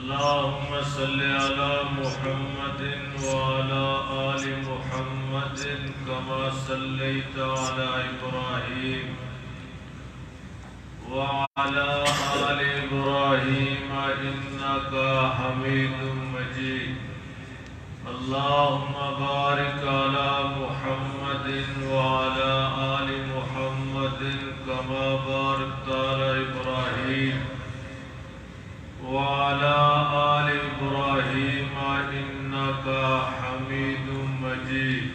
اللهم صل على محمد وعلى آل محمد كما صليت على إبراهيم وعلى آل إبراهيم إنك حميد مجيد اللهم بارك على محمد وعلى آل محمد كما باركت على إبراهيم وعلى آل إبراهيم إنك حميد مجيد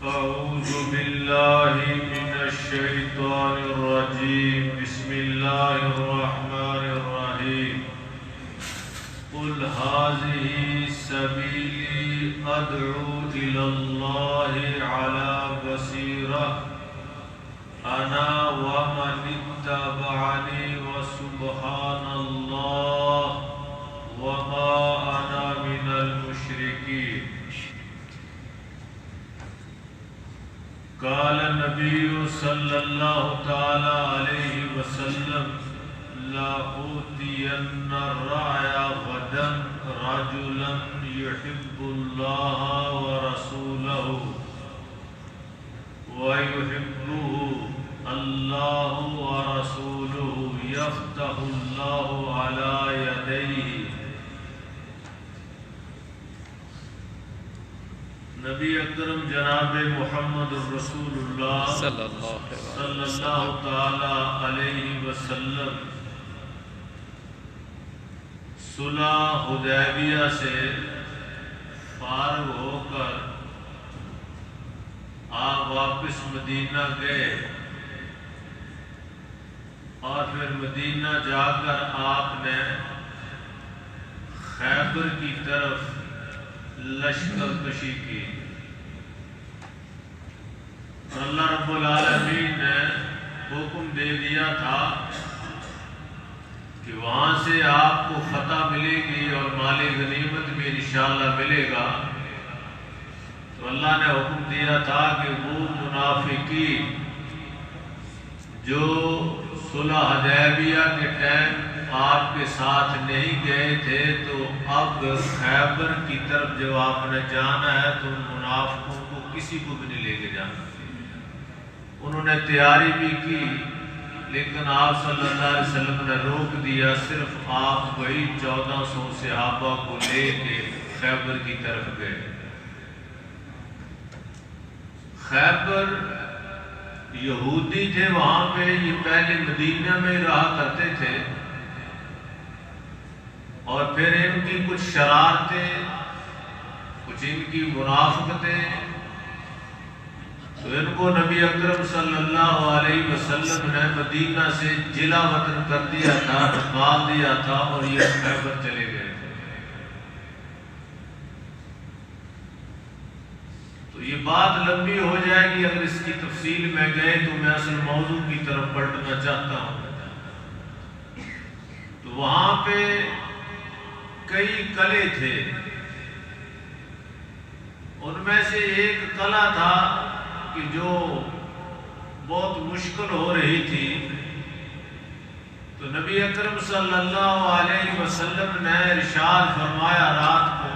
أعوذ بالله من الشيطان الرجيم بسم الله الرحمن الرحيم قل هذه سبيلي أدعو إلى الله على بصيرة أنا ومن اتبعني وسبحان الله وما أنا من المشركين قال النبي صلى الله تعالى عليه وسلم لأوتين الرعي غدا رجلا يحب الله ورسوله ويحبه الله ورسوله يفتح الله على يديه. نبی اکرم جناب محمد رسول اللہ صلی اللہ تعالی علیہ وسلم صلح حدیبیہ سے فارغ ہو کر آپ واپس مدینہ گئے اور پھر مدینہ جا کر آپ نے خیبر کی طرف لشکر کشی کی اور اللہ رب العالمین نے حکم دے دیا تھا کہ وہاں سے آپ کو فتح ملے گی اور مال غنیمت بھی انشاءاللہ ملے گا. تو اللہ نے حکم دیا تھا کہ وہ منافقین جو صلح حدیبیہ کے ٹائم آپ کے ساتھ نہیں گئے تھے تو اب خیبر کی طرف جب آپ نے جانا ہے تو منافقوں کو کسی کو بھی نہیں لے کے جانا. انہوں نے تیاری بھی کی لیکن آپ صلی اللہ علیہ وسلم نے روک دیا. صرف آپ وہی 1400 صحابہ کو لے کے خیبر کی طرف گئے. خیبر یہودی تھے وہاں پہ، یہ پہلے مدینہ میں رہا کرتے تھے اور پھر ان کی کچھ شرارتیں، کچھ ان کی منافقتیں، تو ان کو نبی اکرم صلی اللہ علیہ وسلم نے مدینہ سے جلا وطن کر دیا تھا، نکال دیا تھا اور یہ خیبر چلے گئے تھے. تو یہ بات لمبی ہو جائے گی، اگر اس کی تفصیل میں گئے تو میں اصل موضوع کی طرف پلٹنا چاہتا ہوں. تو وہاں پہ کئی قلعے تھے، ان میں سے ایک قلعہ تھا کہ جو بہت مشکل ہو رہی تھی. تو نبی اکرم صلی اللہ علیہ وسلم نے ارشاد فرمایا رات کو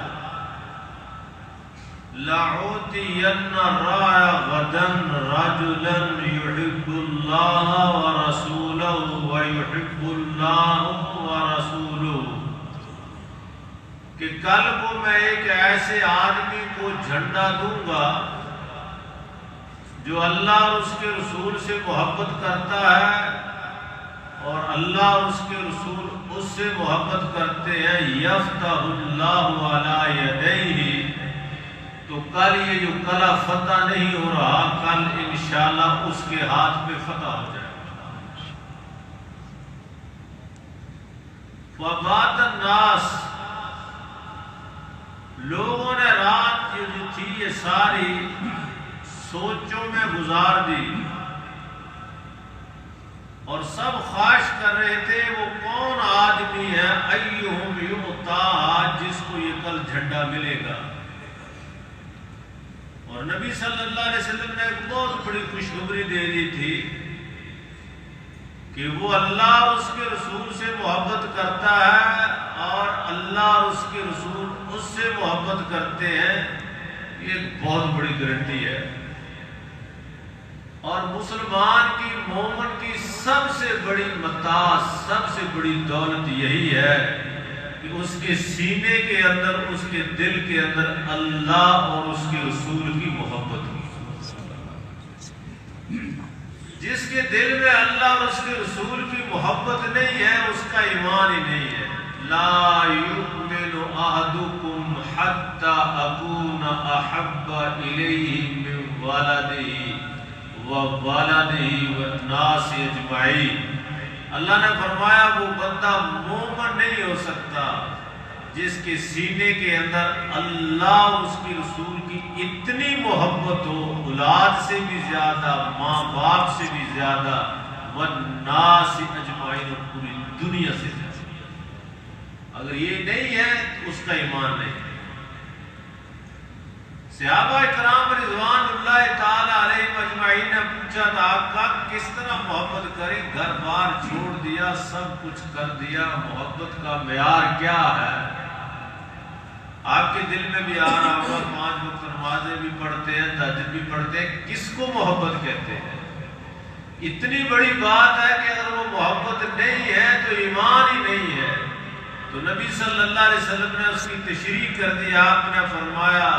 لَأُوتِيَنَّ الرَّعْيَ غَدًا رَجُلًا يُحِبُّ اللَّهَ وَرَسُولَهُ وَيُحِبُّ اللَّهُ وَرَسُولُهُ، کہ کل کو میں ایک ایسے آدمی کو جھنڈا دوں گا جو اللہ اور اس کے رسول سے محبت کرتا ہے اور اللہ اور اس کے رسول اس سے محبت کرتے ہیں. یفتح اللہ علی یدیہ، تو کل یہ جو قلعہ فتح نہیں ہو رہا، کل انشاءاللہ اس کے ہاتھ پہ فتح ہو جائے. وَبَاتَ النَّاسِ، لوگوں نے رات جو تھی یہ ساری سوچوں میں گزار دی اور سب خواہش کر رہے تھے وہ کون آدمی ہے ایہم یعطا، جس کو یہ کل جھنڈا ملے گا. اور نبی صلی اللہ علیہ وسلم نے ایک بہت بڑی خوشخبری دے دی تھی کہ وہ اللہ اور اس کے رسول سے محبت کرتا ہے اور اللہ اور اس کے رسول اس سے محبت کرتے ہیں، یہ ایک بہت بڑی گارنٹی ہے۔ اور مسلمان کی، مومن کی سب سے بڑی متاع، سب سے بڑی دولت یہی ہے کہ اس کے سینے کے اندر، اس کے دل کے اندر اللہ اور اس کے رسول کی محبت ہو۔ جس کے دل میں اللہ اور اس کے رسول کی محبت نہیں ہے، اس کا ایمان ہی نہیں ہے۔ لا یؤمن احدکم حتی اکون احب الیہ من والدہ ووالدہ والناس اجمعین۔ اللہ نے فرمایا وہ بندہ مومن نہیں ہو سکتا جس کے سینے کے اندر اللہ اور اس کے رسول کی اتنی محبت ہو، اولاد سے بھی زیادہ، ماں باپ سے بھی زیادہ، والناس اجمعین، اور پوری دنیا سے زیادہ۔ اگر یہ نہیں ہے تو اس کا ایمان نہیں ہے۔ صحابہ کرام رضوان اللہ تعالی علیہم اجمعین نے پوچھا تھا آپ کا کس طرح محبت کریں، گھر بار چھوڑ دیا، سب کچھ کر دیا، محبت کا معیار کیا ہے؟ آپ کے دل میں بھی آ رہا ہوگا، 5 وقت نمازیں بھی پڑھتے ہیں، تہجد بھی پڑھتے ہیں، کس کو محبت کہتے ہیں؟ اتنی بڑی بات ہے کہ اگر وہ محبت نہیں ہے تو ایمان ہی نہیں ہے۔ تو نبی صلی اللہ علیہ وسلم نے اس کی تشریح کر دی، آپ نے فرمایا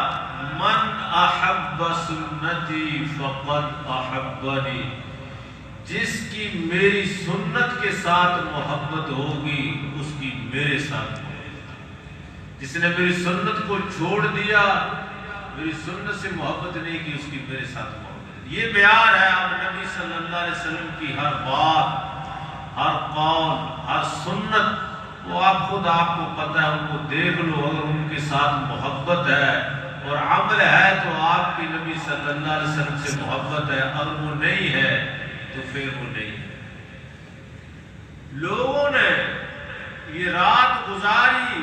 من احب سنتی فقد احبنی، جس کی میری سنت کے ساتھ محبت ہوگی اس کی میرے ساتھ۔ جس نے میری سنت کو چھوڑ دیا، میری سنت سے محبت نہیں کی، اس کی میرے ساتھ محبت۔ یہ معیار ہے اب نبی صلی اللہ علیہ وسلم کی ہر بات، ہر قول، ہر سنت، وہ آپ خود آپ کو پتہ ہے، ان کو دیکھ لو، اگر ان کے ساتھ محبت ہے اور عمل ہے تو آپ کی نبی صلی اللہ علیہ وسلم سے محبت ہے، اور وہ نہیں ہے تو پھر وہ نہیں ہے۔ لوگوں نے یہ رات گزاری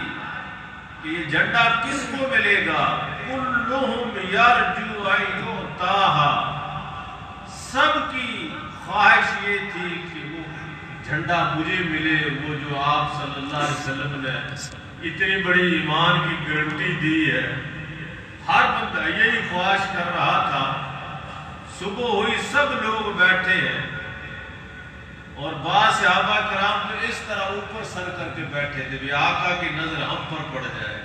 کہ یہ جھنڈا کس کو ملے گا، کلہم یرجو ان یؤتاہا، سب کی خواہش یہ تھی کہ وہ جھنڈا مجھے ملے، وہ جو آپ صلی اللہ علیہ وسلم نے اتنی بڑی ایمان کی گارنٹی دی ہے۔ ہر بندہ یہی خواہش کر رہا تھا۔ صبح ہوئی، سب لوگ بیٹھے ہیں، اور بعض صحابہ کرام تو اس طرح اوپر سر کر کے بیٹھے تھے بھی آقا کی نظر ہم پر پڑ جائے،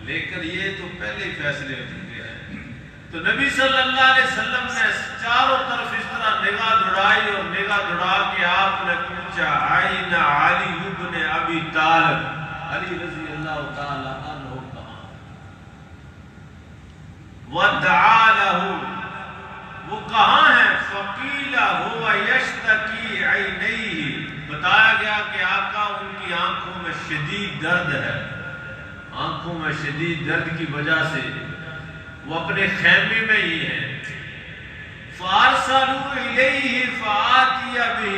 لیکن یہ تو پہلے ہی فیصلے ہو چکے ہیں۔ تو نبی صلی اللہ علیہ وسلم نے چاروں طرف اس طرح نگاہ دوڑائی، اور نگاہ دوڑا کے آپ نے پوچھا عین علی ابن ابی طالب، علی رضی اللہ تعالی عنہ کہاں؟ ودعا لہ، وہ کہاں ہے؟ فقیل ہوا یشتکی عینیہ، بتایا گیا کہ آقا ان کی آنکھوں میں شدید درد ہے، آنکھوں میں شدید درد کی وجہ سے وہ اپنے خیمے میں ہی ہیں۔ فارسلوا الیہ فآتی بہ،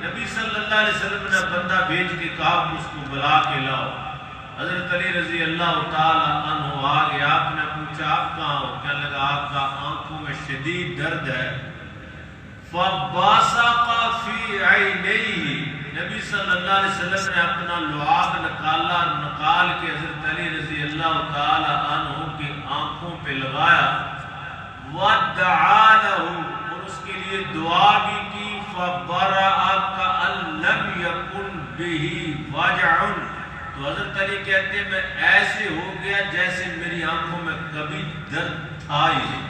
نبی صلی اللہ علیہ وسلم نے بندہ بھیج کے کہا اس کو بلا کے لاؤ۔ حضرت علی رضی اللہ تعالی عنہ آ گئے، آپ نے پوچھا آپ کہاں ہو؟ کہنے لگا آپ کا آنکھوں میں شدید درد ہے۔ فبصق فی عینیہ، نبی صلی اللہ علیہ وسلم نے اپنا لعاب نکال کے حضرت علی رضی اللہ تعالی عنہ کی آنکھوں پہ لگایا، ودعا لہ، اور اس کے لیے دعا بھی کی، فبرأ کأن لم یکن بہ وجع، تو حضرت علی کہتے ہیں میں ایسے ہو گیا جیسے میری آنکھوں میں کبھی درد تھا ہی نہیں۔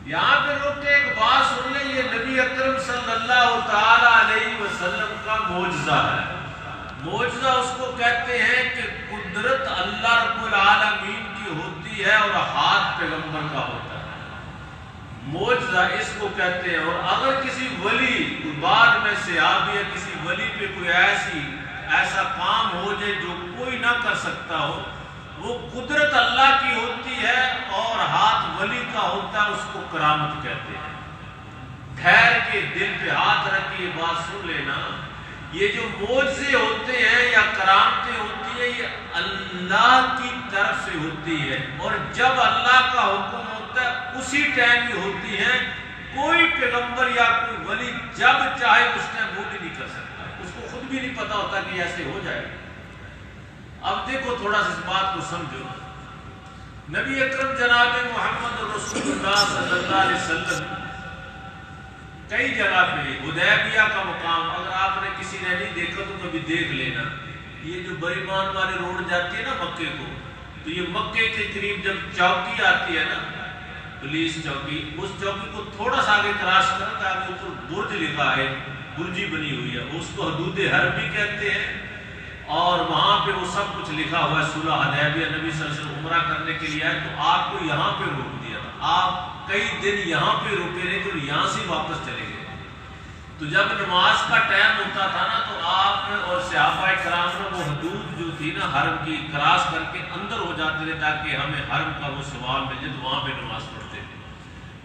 یہاں پہ رک کے ایک بات سن لیں، یہ نبی اکرم صلی اللہ تعالی علیہ وسلم کا معجزہ ہے۔ معجزہ اس کو کہتے ہیں کہ قدرت اللہ رب العالمین کی ہوتی ہے اور ہاتھ پیغمبر کا ہوتا ہے، معجزہ اس کو کہتے ہیں۔ اور اگر کسی ولی، بعد میں صحابی یا کسی ولی پہ کوئی ایسا کام ہو جائے جو کوئی نہ کر سکتا ہو، وہ قدرت اللہ کی ہوتی ہے اور ہاتھ ولی کا ہوتا ہے، اس کو کرامت کہتے ہیں۔ ٹھہر کے دل پہ ہاتھ رکھ کے یہ بات سن لینا، یہ جو معجزے ہوتے ہیں یا کرامتیں ہوتی ہیں یہ اللہ کی طرف سے ہوتی ہے، اور جب اللہ کا حکم ہوتا ہے اسی ٹائم ہی ہوتی ہے۔ کوئی پیغمبر یا کوئی ولی جب چاہے اس ٹائم وہ بھی نہیں کر سکتا، اس کو خود بھی نہیں پتا ہوتا کہ ایسے ہو جائے. اب دیکھو تھوڑا سا اس بات کو سمجھو. نبی اکرم جناب محمد رسول اللہ صلی اللہ علیہ وسلم کئی جگہ پہ حدیبیہ کا مقام اگر آپ نے کسی نے نہیں دیکھا تو کبھی دیکھ لینا. یہ جو بریمان والے روڈ جاتی ہے نا مکے کو, تو یہ مکے کے قریب جب چوکی آتی ہے نا پولیس چوکی, اس چوکی کو تھوڑا سا آگے کراس کرنا تاکہ اوپر برج لکھا ہے, برجی بنی ہوئی ہے, اس کو حدود حرم بھی کہتے ہیں. اور وہاں پہ وہ سب کچھ لکھا ہوا ہے صلح حدیبیہ. نبی صلی اللہ علیہ وسلم عمرہ کرنے کے لیے آئے تو آپ کو یہاں پہ روک دیا تھا. آپ کئی دن یہاں پہ رکے رہے تو یہاں سے واپس چلے گئے. تو جب نماز کا ٹائم ہوتا تھا نا تو آپ اور صحابہ کرام نے وہ حدود جو تھی نا حرم کی کراس کر کے اندر ہو جاتے تھے تاکہ ہمیں حرم کا وہ ثواب مل جائے, تو وہاں پہ نماز پڑھتے تھے.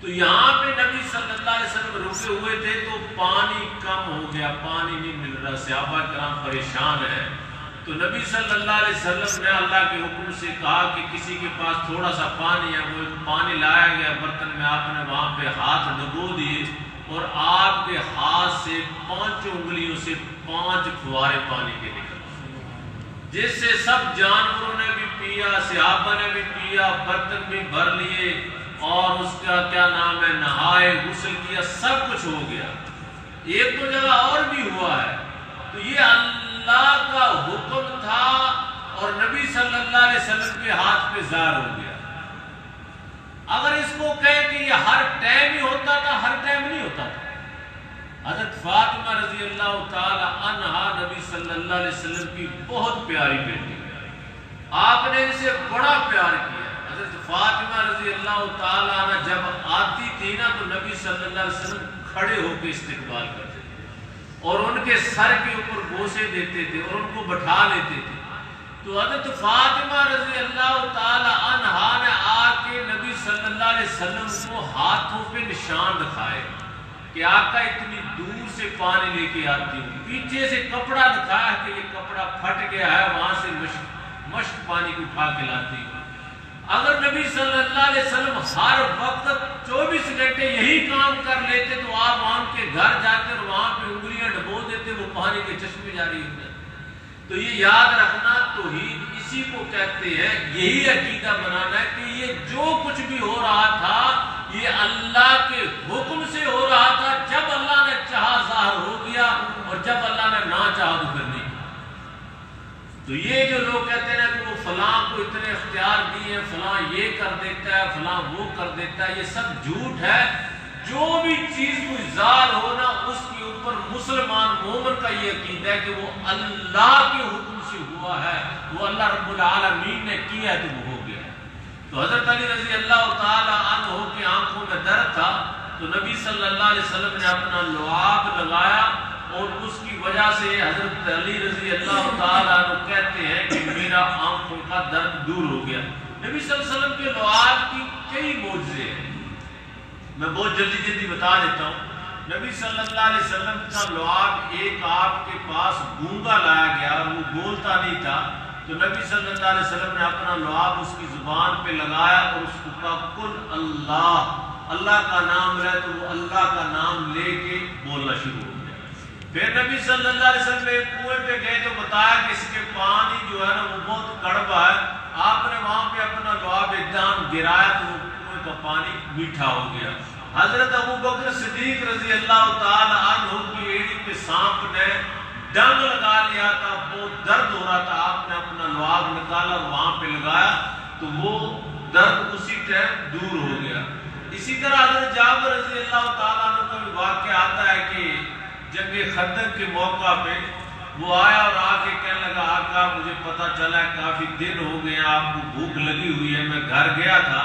تو یہاں پہ نبی صلی اللہ علیہ وسلم رکے ہوئے تھے تو پانی کم ہو گیا, پانی نہیں مل رہا, صحابہ کرام پریشان ہیں. تو نبی صلی اللہ علیہ وسلم نے اللہ کے حکم سے کہا کہ کسی کے پاس تھوڑا سا پانی ہے, وہ پانی لایا گیا برتن میں, آپ نے وہاں پہ ہاتھ ڈبو دیے اور آپ کے ہاتھ سے 5 انگلیوں سے 5 فوارے پانی کے نکلے, جس سے سب جانوروں نے بھی پیا, صحابہ نے بھی پیا, برتن بھی بھر لیے اور اس کا کیا نام ہے نہائے, غسل کیا, سب کچھ ہو گیا. ایک تو جگہ اور بھی ہوا ہے. تو یہ اللہ کا حکم تھا اور نبی صلی اللہ علیہ وسلم کے ہاتھ پہ ظاہر ہو گیا. اگر اس کو کہیں کہ یہ ہر ٹائم ہی ہوتا تھا, ہر ٹائم نہیں ہوتا تھا. حضرت فاطمہ رضی اللہ تعالی عنہا نبی صلی اللہ علیہ وسلم کی بہت پیاری بیٹی, آپ نے اسے بڑا پیار کیا. حضرت فاطمہ رضی اللہ تعالی عنہ جب آتی تھی نا تو نبی صلی اللہ علیہ وسلم کھڑے ہو کے استقبال کرتے تھے اور ان کے سر کے اوپر بوسے دیتے تھے اور ان کو بٹھا لیتے تھے. تو حضرت فاطمہ رضی اللہ تعالی عنہا نے آ کے نبی صلی اللہ علیہ وسلم کو ہاتھوں پہ نشان دکھائے کہ آقا اتنی دور سے پانی لے کے آتی ہوں. پیچھے سے کپڑا دکھایا کہ یہ کپڑا پھٹ گیا ہے, وہاں سے مشک پانی کو اٹھا کے لاتی ہوں. اگر نبی صلی اللہ علیہ وسلم ہر وقت 24 گھنٹے یہی کام کر لیتے تو آپ وہاں کے گھر جاتے اور وہاں پہ انگلیاں ڈبو دیتے, وہ پانی کے چشمے جاری ہوتے. تو یہ یاد رکھنا توحید اسی کو کہتے ہیں, یہی عقیدہ بنانا ہے کہ یہ جو کچھ بھی ہو رہا تھا یہ اللہ کے حکم سے ہو رہا تھا. جب اللہ نے چاہا ظاہر ہو گیا اور جب اللہ نے نہ چاہا تو پھر نہیں. تو یہ جو لوگ کہتے ہیں کہ وہ فلاں کو اتنے اختیار دیے ہیں, فلاں یہ کر دیتا ہے, فلاں وہ کر دیتا ہے, یہ سب جھوٹ ہے. جو بھی چیز کوئی ظاہر ہونا اس کے اوپر مسلمان مومن کا یہ عقیدہ ہے کہ وہ اللہ کے حکم سے ہوا ہے, وہ اللہ رب العالمین نے کیا ہے تو وہ ہو گیا. تو حضرت علی رضی اللہ تعالی عنہ کی آنکھوں میں درد تھا تو نبی صلی اللہ علیہ وسلم نے اپنا لعاب لگایا اور اس کی وجہ سے حضرت علی رضی اللہ تعالی عنہ کہتے ہیں کہ میرا آنکھوں کا درد دور ہو گیا. نبی صلی اللہ علیہ وسلم کے لعاب کی کئی معجزے ہیں, میں بہت جلدی بتا دیتا ہوں. نبی صلی اللہ علیہ وسلم کا لعاب ایک آپ کے پاس گونگا لایا گیا اور وہ بولتا نہیں تھا, تو نبی صلی اللہ علیہ وسلم نے اپنا لعاب اس کی زبان پہ لگایا اور اس کو کہا کل اللہ, اللہ کا نام لے, تو وہ اللہ کا نام لے کے بولنا شروع ہو گیا. پھر نبی صلی اللہ علیہ وسلم ایک کنویں پہ گئے تو بتایا کہ اس کے پانی جو ہے نا وہ بہت کڑوا ہے. آپ نے وہاں پہ اپنا لعاب ایک دام گرایا تو وہ کنویں کا پانی میٹھا ہو گیا. حضرت ابو بکر صدیق رضی اللہ تعالی عنہ کی ایڑی پہ سانپ نے ڈنگ لگا لیا تھا, بہت درد ہو رہا تھا, آپ نے اپنا لعاب نکالا اور وہاں پہ لگایا تو وہ درد اسی ٹائم دور ہو گیا. اسی طرح حضرت جابر رضی اللہ تعالیٰ عنہ کا بھی واقعہ آتا ہے کہ جنگ خندق کے موقع پہ وہ آیا اور آ کے کہنے لگا آقا مجھے پتا چلا ہے کافی دن ہو گئے, آپ کو بھوک لگی ہوئی ہے, میں گھر گیا تھا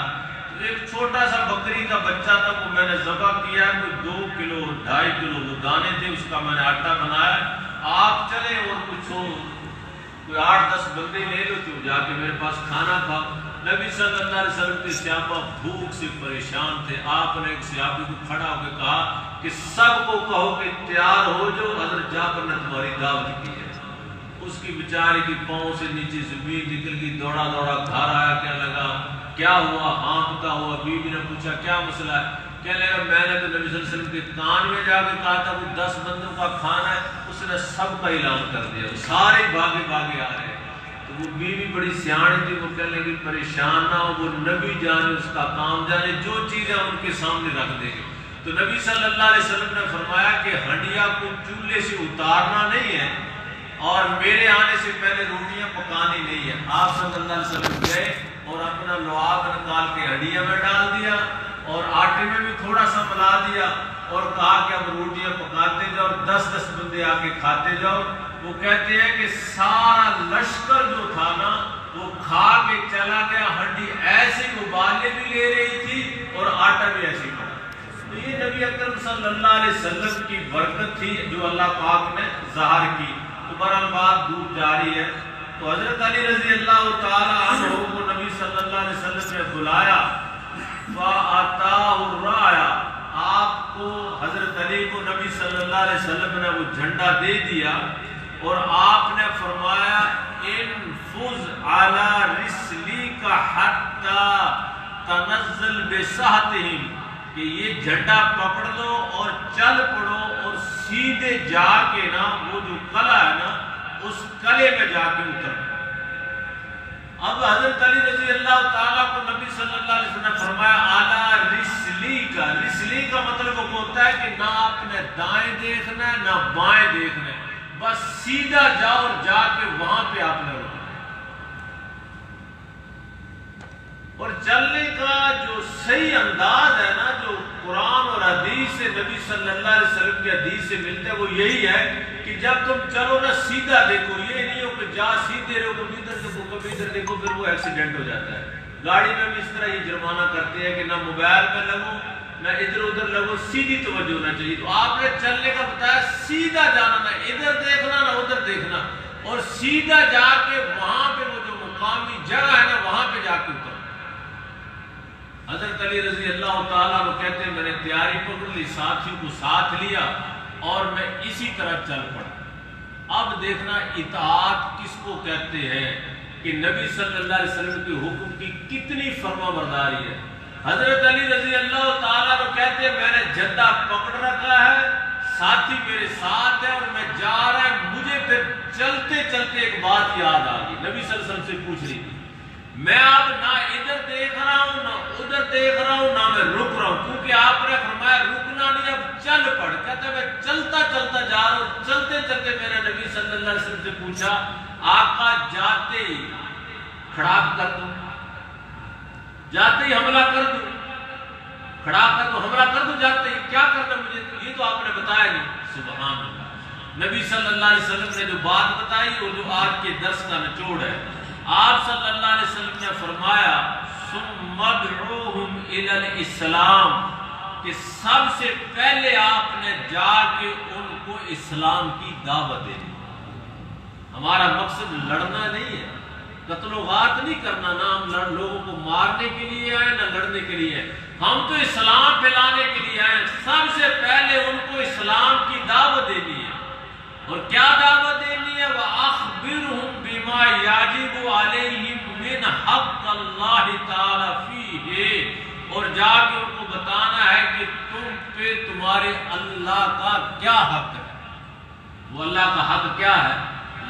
تو ایک چھوٹا سا بکری کا بچہ تھا وہ میں نے ذبح کیا ہے, کوئی 2 کلو 2.5 کلو وہ دانے تھے, اس کا میں نے آٹا بنایا, آپ چلے اور کچھ ہو کوئی 8-10 بندے لے لو تو جا کے میرے پاس کھانا کھاؤ. نبی صلی اللہ علیہ وسلم کے صحابہ بھوک سے پریشان تھے. آپ نے ایک صحابی کو کھڑا ہو کے کہا کہ سب کو کہو کہ تیار ہو جو حضرت جابر نے تمہاری دعوت کی ہے. اس کی بیچاری کی پاؤں سے نیچے زمین نکل گئی, دوڑا دوڑا گھر آیا, کہنے لگا کیا ہوا, ہانپتا ہوا. بیوی نے پوچھا کیا مسئلہ ہے, کہنے لگا میں نے تو نبی صلی اللہ علیہ وسلم کے کان میں جا کے کہا تھا وہ 10 بندوں کا کھانا ہے, اس نے سب کا اعلان کر دیا، وہ سارے بھاگے بھاگے آ رہے ہیں۔ تو وہ بیوی بڑی سیاਣੀ تھی، وہ کہنے لگی پریشان نہ ہو، وہ نبی جانے اس کا کام جانے، جو چیزیں ان کے سامنے رکھ دیں گے۔ تو نبی صلی اللہ علیہ وسلم نے فرمایا کہ ہنڈیا کو چولہے سے اتارنا نہیں ہے اور میرے آنے سے پہلے روٹیاں پکانی نہیں ہے۔ آپ صلی اللہ علیہ وسلم گئے اور اپنا لعاب نکال کے ہنڈیا میں ڈال دیا اور آٹے میں بھی تھوڑا سا ملا دیا اور کہا کہ اب روٹیاں پکاتے جاؤ، 10 بندے آ کے کھاتے جاؤ۔ وہ کہتے ہیں کہ سارا لشکر جو تھا نا وہ کھا کے چلا گیا، ہنڈی ایسے ابالے بھی لے رہی تھی اور آٹا بھی ایسے ہی پڑا۔ تو یہ نبی اکرم صلی اللہ علیہ وسلم کی برکت تھی جو اللہ پاک نے ظاہر کی۔ تو بہرحال بات دور جاری ہے۔ تو حضرت علی رضی اللہ تعالی عنہ کو نبی صلی اللہ علیہ وسلم نے بلایا، فَأَتَاهُ الرَّايَةُ، آپ کو حضرت علی کو نبی صلی اللہ علیہ وسلم نے وہ جھنڈا دے دیا اور آپ نے فرمایا انفذ علی رسلیک حتی تنزل بساحتہم، کہ یہ جھنڈا پکڑ لو اور چل پڑو اور سیدھے جا کے نا وہ جو قلعہ ہے نا اس قلعے میں جا کے اتر۔ اب حضرت علی رضی اللہ تعالیٰ کو نبی صلی اللہ علیہ وسلم نے فرمایا اعلیٰ رسلی کا مطلب وہ ہوتا ہے کہ نہ آپ نے دائیں دیکھنا ہے نہ بائیں دیکھنا ہے، بس سیدھا جاؤ اور جا کے وہاں پہ آپ نے رکنا۔ اور چلنے کا جو صحیح انداز ہے نا جو قرآن اور حدیث سے نبی صلی اللہ علیہ وسلم کی حدیث سے ملتا ہے وہ یہی ہے کہ جب تم چلو نا سیدھا دیکھو، یہ نہیں ہو کہ جا سیدھے رہو، کبھی ادھر دیکھو کبھی ادھر دیکھو، پھر وہ ایکسیڈنٹ ہو جاتا ہے۔ گاڑی میں بھی اس طرح یہ جرمانہ کرتے ہیں کہ نہ موبائل میں لگو نہ ادھر ادھر لگو، سیدھی توجہ ہونا چاہیے۔ تو آپ نے چلنے کا بتایا سیدھا جانا، نہ ادھر دیکھنا نہ ادھر دیکھنا، اور سیدھا جا کے وہاں پہ وہ جو مقامی جگہ ہے نا وہاں پہ جا کے اترنا۔ حضرت علی رضی اللہ تعالیٰ عنہ کہتے ہیں میں نے تیاری پکڑ لی، ساتھیوں کو ساتھ لیا اور میں اسی طرح چل پڑا۔ اب دیکھنا اطاعت کس کو کہتے ہیں کہ نبی صلی اللہ علیہ وسلم کے حکم کی کتنی فرما برداری ہے۔ حضرت علی رضی اللہ تعالیٰ عنہ کہتے ہیں میں نے جھنڈا پکڑ رکھا ہے، ساتھی میرے ساتھ ہے اور میں جا رہا ہے، مجھے پھر چلتے چلتے ایک بات یاد آ گئی، نبی صلی اللہ علیہ وسلم سے پوچھ رہی تھی، میں اب نہ ادھر دیکھ رہا ہوں نہ ادھر دیکھ رہا ہوں نہ میں رک رہا ہوں، کیونکہ آپ نے فرمایا رکنا نہیں، اب چل پڑ۔ کہتا ہے میں چلتا چلتا جا رہا ہوں، چلتے چلتے میں نے نبی صلی اللہ علیہ وسلم سے پوچھا آقا جاتے ہی کھڑا کر دوں، جاتے ہی حملہ کر دوں، کھڑا کر دوں حملہ کر دوں، جاتے ہی کیا کرنا مجھے؟ یہ تو آپ نے بتایا نہیں۔ سبحان اللہ، نبی صلی اللہ علیہ وسلم نے جو بات بتائی وہ جو آج کے درس کا نچوڑ ہے۔ آپ صلی اللہ علیہ وسلم نے فرمایا ثم ادعوہم الی الاسلام، کہ سب سے پہلے آپ نے جا کے ان کو اسلام کی دعوت دینی۔ ہمارا مقصد لڑنا نہیں ہے، قتل و غارت نہیں کرنا، نہ ہم لوگوں کو مارنے کے لیے آئے نہ لڑنے کے لیے آئے، ہم تو اسلام پھیلانے کے لیے آئے۔ سب سے پہلے ان کو اسلام کی دعوت دینی ہے۔ اور کیا دعوت دینی ہے؟ وَأَخْبِرْهُمْ بِمَا يَجِبُ عَلَيْهِمْ مِنْ حَقِّ اللَّهِ تَعَالَى فِيهِ، اور جا کے ان کو بتانا ہے کہ تم پہ تمہارے اللہ کا کیا حق ہے۔ وہ اللہ کا حق کیا ہے؟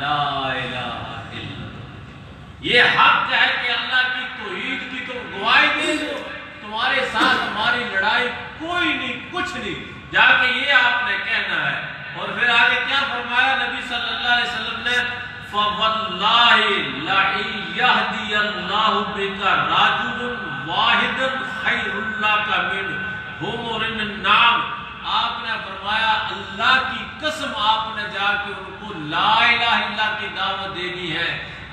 لا الہ الا اللہ، یہ حق ہے کہ اللہ کی توحید کی تم گواہی دے دو، تمہارے ساتھ ہماری لڑائی کوئی نہیں، کچھ نہیں، جا کے یہ آپ نے کہنا ہے۔ اور پھر آگے کیا فرمایا نبی صلی اللہ علیہ وسلم نے؟ فَوَاللَّهِ لَئِن يَهْدِيَ اللَّهُ بِكَ رَجُلٌ وَاحِدًا خَيْرٌ لَكَ مِنْ حُمُرِ النَّعَمِ، آپ نے فرمایا اللہ کی قسم آپ نے جا کے ان کو لا الہ الا اللہ کی دعوت دینی ہے،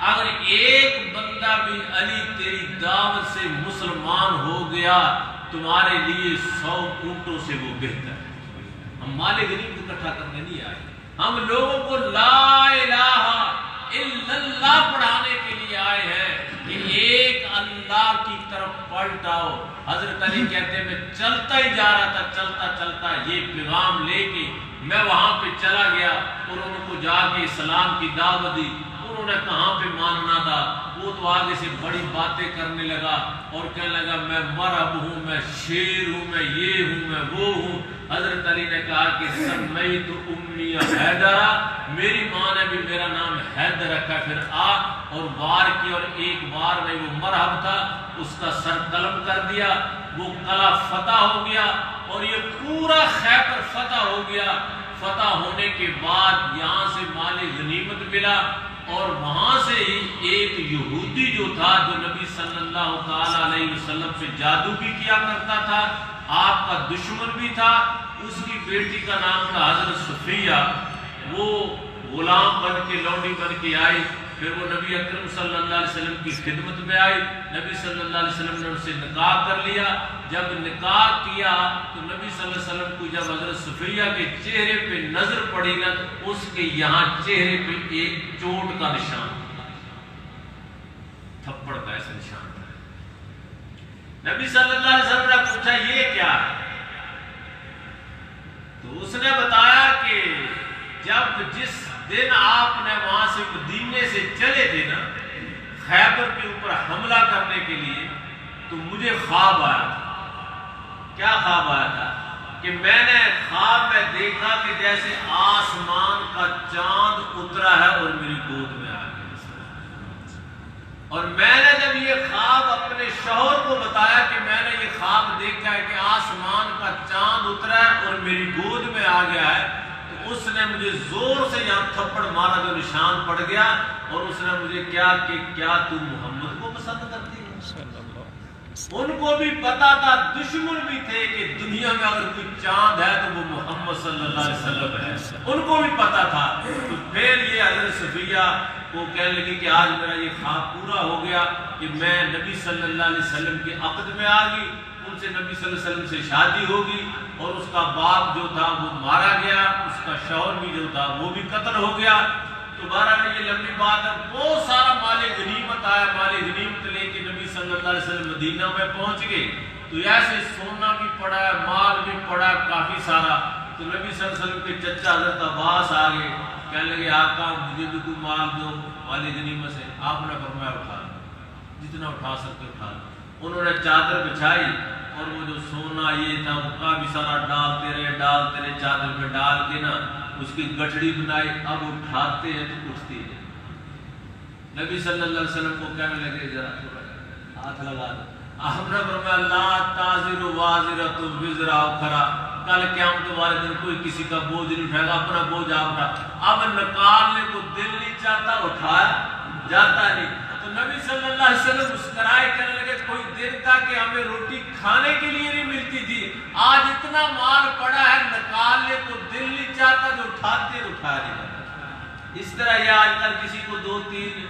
اگر ایک بندہ بھی علی تیری دعوت سے مسلمان ہو گیا تمہارے لیے 100 اونٹوں سے وہ بہتر ہے۔ ہم مال غنیمت اکٹھا کرنے نہیں آئے، ہم لوگوں کو لا الہ الا اللہ پڑھانے کے لیے آئے ہیں کہ ایک اللہ کی طرف پلٹ آؤ۔ حضرت علی کہتے ہیں میں چلتا ہی جا رہا تھا، چلتا چلتا یہ پیغام لے کے میں وہاں پہ چلا گیا اور ان کو جا کے اسلام کی دعوت دی۔ انہوں نے کہاں پہ ماننا تھا، وہ تو آگے سے بڑی باتیں کرنے لگا اور کہنے لگا میں مرب ہوں، میں شیر ہوں، میں یہ ہوں، میں وہ ہوں۔ حضرت علی نے کہا کہ سمیت امی حیدرہ، حیدر رکھا، پھر آ اور وار کی، اور ایک وار میں وہ مرحب تھا، اس کا سر قلم کر دیا، وہ قلعہ فتح ہو گیا اور یہ پورا خیبر فتح ہو گیا۔ فتح ہونے کے بعد یہاں سے مال غنیمت ملا، اور وہاں سے ہی ایک یہودی جو تھا، جو نبی صلی اللہ تعالی علیہ وسلم سے جادو بھی کیا کرتا تھا، آپ کا دشمن بھی تھا، اس کی بیٹی کا نام تھا حضرت صفیہ، وہ غلام بن کے، لونڈی بن کے آئی، پھر وہ نبی اکرم صلی اللہ علیہ وسلم کی خدمت میں آئی، نبی صلی اللہ علیہ وسلم نے ان سے نکاح کر لیا۔ جب نکاح کیا تو نبی صلی اللہ علیہ وسلم کو جب حضرت صفیہ کے چہرے پہ نظر پڑی نا، تو اس کے یہاں چہرے پہ ایک چوٹ کا نشان تھا، تھپڑ کا ایسا نشان تھا۔ نبی صلی اللہ علیہ وسلم نے پوچھا یہ کیا ہے؟ تو اس نے بتایا کہ جب جس دن آپ نے وہاں سے مدینے سے چلے تھے نا خیبر کے اوپر حملہ کرنے کے لیے، تو مجھے خواب آیا تھا۔ کیا خواب آیا تھا؟ کہ میں نے خواب میں دیکھا کہ جیسے آسمان کا چاند اترا ہے اور میری گود میں آ گیا، اور میں نے جب یہ خواب اپنے شوہر کو بتایا کہ میں نے یہ خواب دیکھا ہے کہ آسمان کا چاند اترا ہے اور میری گود میں آ گیا ہے، تو اس نے مجھے زور سے یہاں تھپڑ مارا، جو نشان پڑ گیا، اور اس نے مجھے کیا کہ کیا تو محمد کو پسند کرتی ہے؟ ان کو بھی پتا تھا، دشمن بھی تھے، کہ دنیا میں اگر کوئی چاند ہے تو وہ محمد صلی اللہ علیہ وسلم ہے، ان کو بھی پتا تھا۔ تو پھر یہ حضرت صفیہ کو کہنے لگی کہ آج میرا یہ خواب پورا ہو گیا کہ میں نبی صلی اللہ علیہ وسلم کے عقد میں آ گئی، ان سے نبی صلی اللہ علیہ وسلم سے شادی ہوگی، اور اس کا باپ جو تھا وہ مارا گیا، اس کا شوہر بھی جو تھا وہ بھی قتل ہو گیا۔ تو بہرحال یہ لمبی بات ہے، بہت سارا مال غنیمت آیا، مال غنیمت لے کے نبی صلی اللہ علیہ وسلم مدینہ میں پہنچ گئے، تو ایسے سونا بھی پڑا ہے، مال بھی پڑا ہے کافی سارا۔ تو نبی صلی اللہ علیہ وسلم کے چچا حضرت عباس آ گئے، کہنے لگے آقا مجھے بھی کوئی مال دو مال غنیمت سے۔ آپ نے فرمایا اٹھا لو، جتنا اٹھا سکتے اٹھا لو۔ انہوں نے چادر بچھائی، اور وہ جو سونا یہ تھا وہ کافی سارا ڈالتے رہے چادر میں ڈال کے نا اس کی گٹھڑی بنائی، اب اٹھاتے ہیں تو اٹھتی ہے۔ نبی صلی اللہ علیہ وسلم کو کہنے لگے ذرا ہاتھ لگا دو۔ آپ نے فرمایا لا تازر وازرۃ وزر اخرى، کل قیامت والے دن کوئی کسی کا بوجھ نہیں اٹھائے گا، اپنا بوجھ آپ اٹھا۔ اب نکالنے کو دل نہیں چاہتا، اٹھایا جاتا نہیں۔ تو نبی صلی اللہ علیہ وسلم مسکرائے، کہنے لگے کوئی دن تھا کہ ہمیں روٹی کھانے کے لیے نہیں ملتی تھی، آج اتنا مال پڑا ہے نکالنے کو دل نہیں چاہتا، جو اٹھاتے اٹھایا نہیں جاتا۔ اس طرح یہ آج کل کسی کو 2 3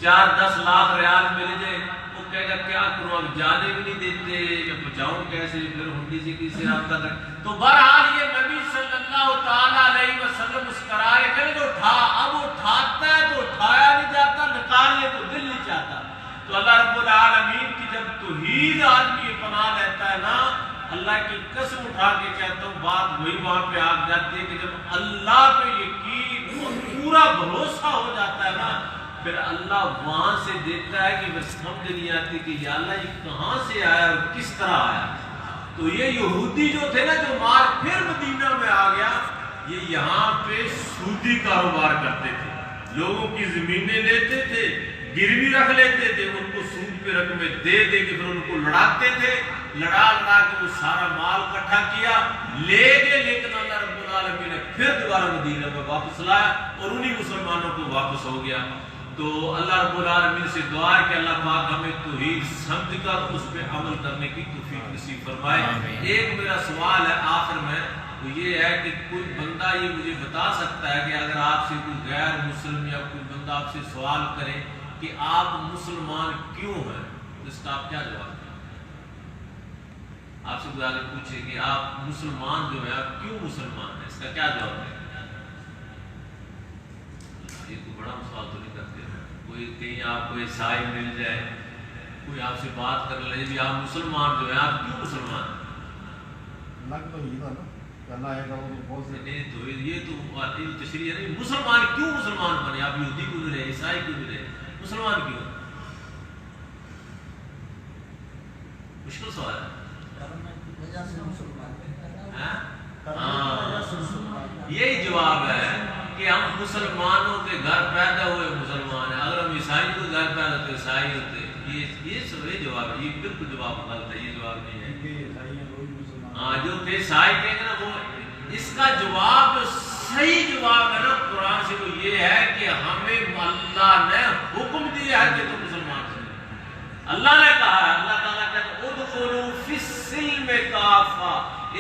4 10 لاکھ ریال مل جائے، وہ کہے گا کیا کروں، اب جانے بھی نہیں دیتے، کہ بچاؤں کیسے، پھر ہنڈی سے کسی رابطہ کر۔ تو بہرحال یہ نبی صلی اللہ تعالی علیہ وسلم مسکرائے، کہنے جو اٹھا، اب اٹھاتا ہے تو اٹھایا نہیں جاتا، نکالنے کو دل نہیں چاہتا۔ تو اللہ رب العالمین کی جب توحید آدمی پناہ لیتا ہے نا، اللہ کی قسم اٹھا کے کہتا ہوں، بات وہی وہاں پہ آ جاتی ہے کہ جب اللہ پہ یقین اور پورا بھروسہ ہو جاتا ہے نا، پھر اللہ وہاں سے دیتا ہے کہ وہ سمجھ نہیں آتی کہ یا اللہ یہ کہاں سے آیا اور کس طرح آیا۔ تو یہ یہودی جو تھے نا، جو مار پھر مدینہ میں آ گیا، یہ یہاں پہ سودی کاروبار کرتے تھے، لوگوں کی زمینیں لیتے تھے، گروی رکھ لیتے تھے، ان کو سود پہ رقمیں دے دے کے پھر ان کو لڑاتے تھے، لڑا کے وہ سارا مال اکٹھا کیا لے گئے، لیکن اللہ رب العالمین نے پھر دوبارہ مدینہ میں واپس لایا اور انہی مسلمانوں کو واپس ہو گیا۔ تو اللہ رب العالمین سے دعا ہے کہ اللہ پاک ہمیں توحید سمجھ کر اس پہ عمل کرنے کی توفیق نصیب فرمائے۔ ایک میرا سوال ہے آخر میں، وہ یہ ہے کہ کوئی بندہ یہ مجھے بتا سکتا ہے کہ اگر آپ سے کوئی غیر مسلم یا کوئی بندہ آپ سے سوال کرے کہ آپ مسلمان کیوں ہیں، تو اس کا آپ کیا جواب دیں؟ آپ سے کوئی آگے پوچھے کہ آپ مسلمان جو ہے آپ کیوں مسلمان ہیں، اس کا کیا جواب دیں؟ یہ کوئی بڑا سوال تو نہیں کرتے، کوئی کہیں آپ کو عیسائی مل جائے، کوئی آپ سے بات کر لے بھی آپ مسلمان جو ہے آپ کیوں مسلمان ہیں؟ اللہ تو یہ تھا نا کہ اللہ ہے وہ بہت سے نہیں، تو یہ تو تشریح نہیں، مسلمان کیوں مسلمان بنے؟ آپ یہودی کیوں نہیں رہے، عیسائی کیوں نہیں رہے، مسلمان کیوں؟ مشکل سوال ہے۔ یہی جواب ہے کہ ہم مسلمانوں کے گھر پیدا ہوئے مسلمان ہیں، اگر ہم عیسائی کے گھر پیدا ہوتے عیسائی ہوتے، یہ جواب ہے، یہ بالکل جواب غلط ہے، یہ جواب نہیں ہے۔ ہاں جو کہ عیسائی کہیں گے نا، وہ اس کا جواب صحیح جواب ہے نا قرآن سے، وہ یہ ہے کہ ہمیں اللہ نے حکم دیا ہے کہ تم مسلمان ہو۔ اللہ نے کہا ہے، اللہ تعالیٰ کہتا ہے ادخلوا فی السلم کافہ،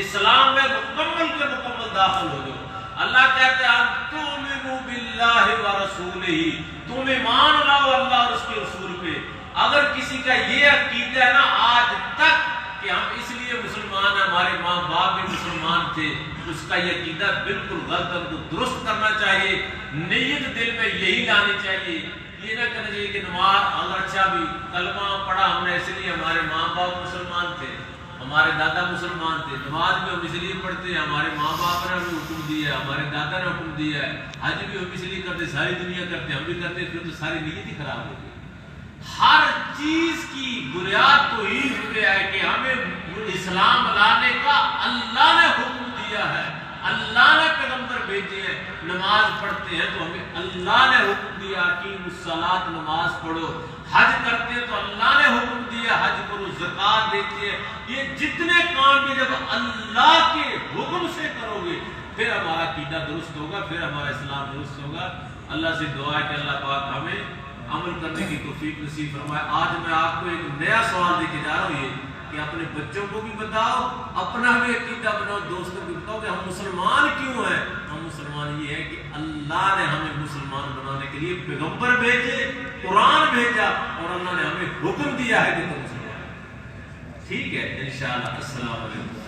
اسلام میں مکمل کے مکمل داخل ہو جاؤ۔ اللہ کہتے ہیں تؤمنوا باللہ ورسولہ، تم ایمان لاؤ اللہ اور اس کے رسول پہ۔ اگر کسی کا یہ عقیدہ ہے نا آج تک کہ ہم اس لیے مسلمان ہیں، ہمارے ماں باپ بھی مسلمان تھے، اس کا یہ عقیدہ بالکل غلط ہے، ان کو درست کرنا چاہیے، نیت دل میں یہی لانی چاہیے، یہ نہ کرنا چاہیے کہ نماز اگر اچھا بھی کلمہ پڑھا ہم نے اس لیے ہمارے ماں باپ مسلمان تھے، ہمارے دادا مسلمان تھے، نماز بھی ہم اس لیے پڑھتے ہیں ہمارے ماں باپ نے ہمیں حکم دیا ہے، ہمارے دادا نے حکم دیا ہے، حج بھی ہم اس لیے کرتے، ساری دنیا کرتے، ہم بھی کرتے، پھر تو ساری نیت ہی خراب ہو گئی۔ ہر چیز کی بنیاد تو ہی پہ ہے کہ ہمیں اسلام لانے کا اللہ نے حکم دیا ہے، اللہ نے پیغمبر بھیجے ہیں، نماز پڑھتے ہیں تو ہمیں اللہ نے حکم دیا اقیموا الصلاۃ، نماز پڑھو، حج کرتے ہیں تو اللہ نے حکم دیا حج کرو، زکوٰۃ دیتے ہیں، یہ جتنے کام بھی جب اللہ کے حکم سے کرو گے پھر ہمارا عقیدہ درست ہوگا، پھر ہمارا اسلام درست ہوگا۔ اللہ سے دعا ہے کہ اللہ پاک ہمیں عمل کرنے کی توفیق نصیب فرمائے۔ آج میں آپ کو ایک نیا سوال دے کے جا رہا ہوں، یہ کہ اپنے بچوں کو بھی بتاؤ، اپنا بھی عقیدہ بناؤ، دوستوں کو بھی بتاؤ کہ ہم مسلمان کیوں ہیں۔ ہم مسلمان یہ ہے کہ اللہ نے ہمیں مسلمان بنانے کے لیے پیغمبر بھیجے، قرآن بھیجا، اور اللہ نے ہمیں حکم دیا ہے کہ تم مسلمان۔ ٹھیک ہے انشاءاللہ۔ السلام علیکم۔